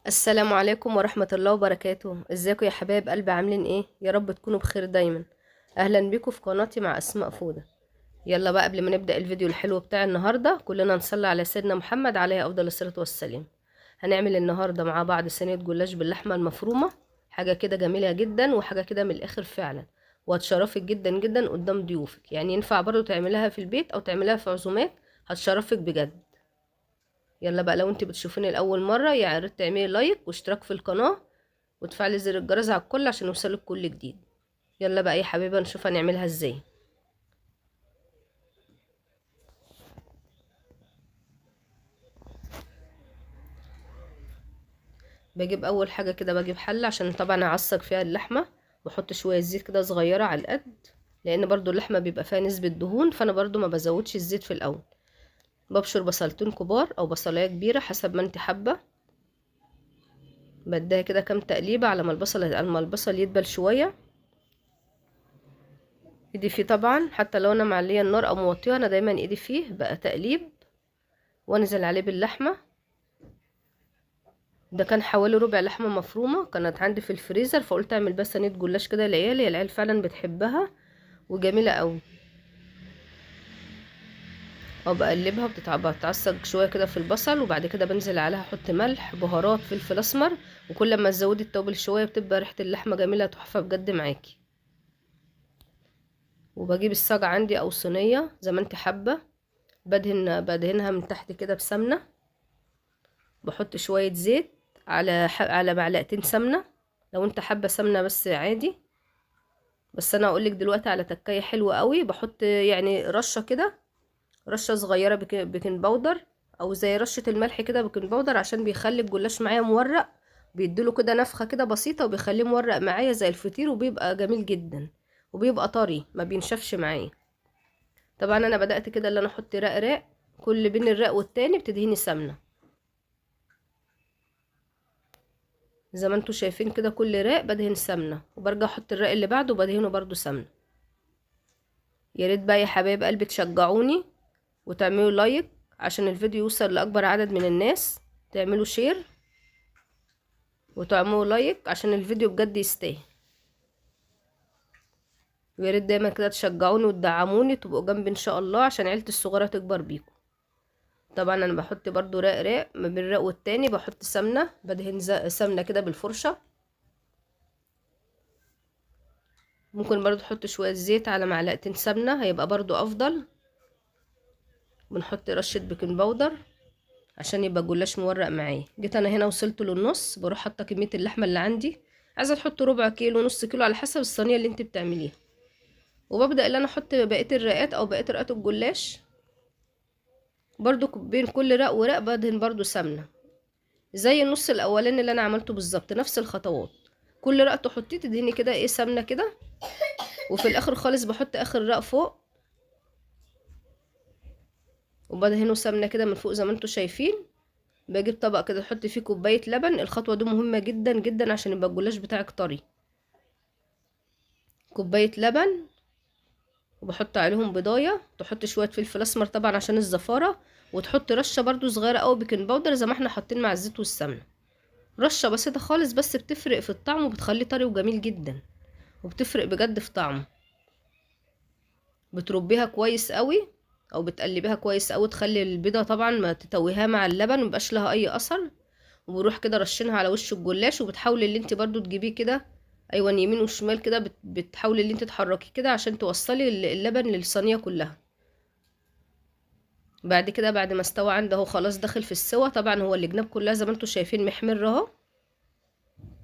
السلام عليكم ورحمة الله وبركاته. ازيكم يا حبايب قلبي؟ عاملين ايه؟ يا رب تكونوا بخير دايما. اهلا بيكم في قناتي مع اسماء فودة. يلا بقى قبل ما نبدأ الفيديو الحلو بتاع النهاردة كلنا نصلي على سيدنا محمد عليه افضل الصلاة والسلام. هنعمل النهاردة مع بعض صينية جلاش باللحمة المفرومة. حاجة كده جميلة جدا وحاجة كده من الاخر فعلا، وهتشرفك جدا جدا قدام ضيوفك. يعني ينفع برضو تعملها في البيت او تعملها في عزومات، هتشرفك بجد. يلا بقى، لو انت بتشوفيني لاول مره يا ريت تعملي لايك واشتراك في القناه وتفعلي زر الجرس على الكل عشان يوصلك كل جديد. يلا بقى يا حبيبه نشوف هنعملها ازاي. بجيب اول حاجه كده، بجيب حله عشان طبعا اعصج فيها اللحمه، واحط شويه زيت كده صغيره على القد، لان برضو اللحمه بيبقى فيها نسبه دهون، فانا برضو ما بزودش الزيت في الاول. ببشر بصلتين كبار او بصلايه كبيره حسب ما انت حابه. بديها كده كام تقليبه على ما البصل يدبل شويه. ايدي فيه طبعا، حتى لو انا معليه النار او موطيه انا دايما ايدي فيه بقى تقليب، وانزل عليه باللحمه. ده كان حوالي ربع لحمه مفرومه كانت عندي في الفريزر، فقلت اعمل بس صينيه جلاش كده لعيالي، العيال فعلا بتحبها وجميله قوي. او بقلبها بتتعصج شويه كده في البصل، وبعد كده بنزل عليها احط ملح بهارات فلفل اسمر، وكل ما تزودي التوابل شويه بتبقى ريحه اللحمه جميله تحفه بجد معاكي. وبجيب الصاج عندي او صينيه زي ما انت حابه، بدهنها من تحت كده بسمنه، بحط شوية زيت على معلقتين سمنة. لو انت حابة سمنة بس عادي، بس انا اقولك دلوقتي على تكاية حلوة قوي. بحط يعني رشة كده، رشة صغيرة بيكنج باودر، او زي رشة الملح كده بيكنج باودر، عشان بيخلي الجلاش معايا مورق، بيديله كده نفخة كده بسيطة وبيخليه مورق معايا زي الفطير، وبيبقى جميل جدا وبيبقى طري ما بينشفش معايا. طبعا انا بدأت كده اللي انا احط رق رق، كل بين الرق والتاني بتدهيني سمنة زي ما انتوا شايفين كده. كل راق بدهن سمنة، وبرجع احط الراق اللي بعده وبدهنه برضو سمنة. يا ريت بقى يا حبايب قلبي تشجعوني وتعملوا لايك عشان الفيديو يوصل لاكبر عدد من الناس، تعملوا شير وتعملوا لايك عشان الفيديو بجد يستاهل. ويا ريت دايما كده تشجعوني وتدعموني، تبقوا جنبي ان شاء الله عشان عيلتي الصغيرة تكبر بيكم. طبعا انا بحط برضو راق راق، ما بين الراق والتاني بحط سمنة، بدهن سمنة كده بالفرشة. ممكن برضو تحط شوية زيت على معلقتين سمنة، هيبقى برضو افضل. بنحط رشة بيكنج باودر عشان يبقى الجلاش مورق معايا. جيت انا هنا وصلت للنص، بروح حاطه كمية اللحمة اللي عندي، عايزة تحط ربع كيلو نص كيلو على حسب الصينية اللي انت بتعمليها. وببدأ ان انا احط بقية الرقات او بقية رقات الجلاش، برضو بين كل رق ورق بدهن برضو سمنة زي النص الاولاني اللي انا عملته بالظبط، نفس الخطوات. كل رق تحطيه تدهني كده ايه سمنة كده، وفي الاخر خالص بحط اخر رق فوق وبدهنه سمنة كده من فوق زي ما انتوا شايفين. بجيب طبق كده احط فيه كوبايه لبن، الخطوه دي مهمه جدا جدا عشان يبقى الجلاش بتاعك طري. كوبايه لبن، وبحط عليهم بضايه، تحط شويه فلفل اسمر طبعا عشان الزفاره، وتحط رشه برضو صغيره قوي بيكنج باودر زي ما احنا حاطين مع الزيت والسمنه. رشه بسيطه خالص بس بتفرق في الطعم وبتخليه طري وجميل جدا، وبتفرق بجد في طعمه. بتربيها كويس قوي او بتقلبيها كويس قوي، تخلي البيضه طبعا ما تتوهها مع اللبن مبقاش لها اي اثر. وبروح كده رشينها على وش الجلاش، وبتحاولي اللي انت برضو تجيبيه كده ايوه يمين وشمال كده، بتحاولي اللي انت تحركي كده عشان توصلي اللبن للصينيه كلها. بعد كده بعد ما استوى عندي اهو خلاص داخل في السوا، طبعا هو الجناب كلها زي ما انتم شايفين محمر اهو،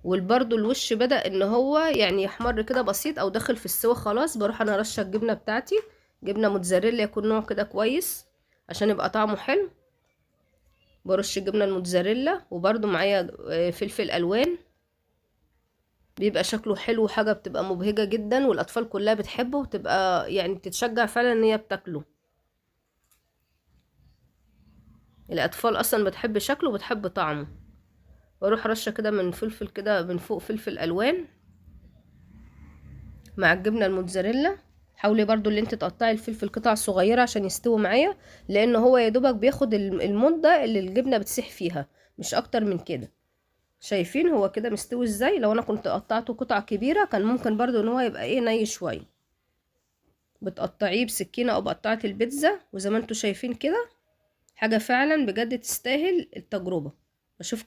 والبرضو الوش بدأ ان هو يعني يحمر كده بسيط او داخل في السوا خلاص. بروح انا رشه الجبنه بتاعتي، جبنه موتزاريلا يكون نوع كده كويس عشان يبقى طعمه حلو. برش جبنه الموتزاريلا، وبرضو معايا فلفل الوان، بيبقى شكله حلو وحاجة بتبقى مبهجة جدا، والأطفال كلها بتحبه وتبقى يعني تتشجع فعلا ان هي بتاكله. الأطفال أصلا بتحب شكله وبتحب طعمه. واروح رشة كده من فلفل كده من فوق فلفل ألوان مع الجبنة الموتزاريلا. حاولي برضو اللي انت تقطعي الفلفل قطع صغيرة عشان يستوي معايا، لان هو يا دوبك بياخد المدة اللي الجبنة بتسيح فيها، مش اكتر من كده. شايفين هو كده مستوي ازاي؟ لو انا كنت قطعته قطع كبيرة كان ممكن برضو ان هو يبقى ايه ني شوية. بتقطعيه بسكينة او بقطعة البيتزا، وزي ما انتوا شايفين كده حاجة فعلا بجد تستاهل التجربة. بشوفكم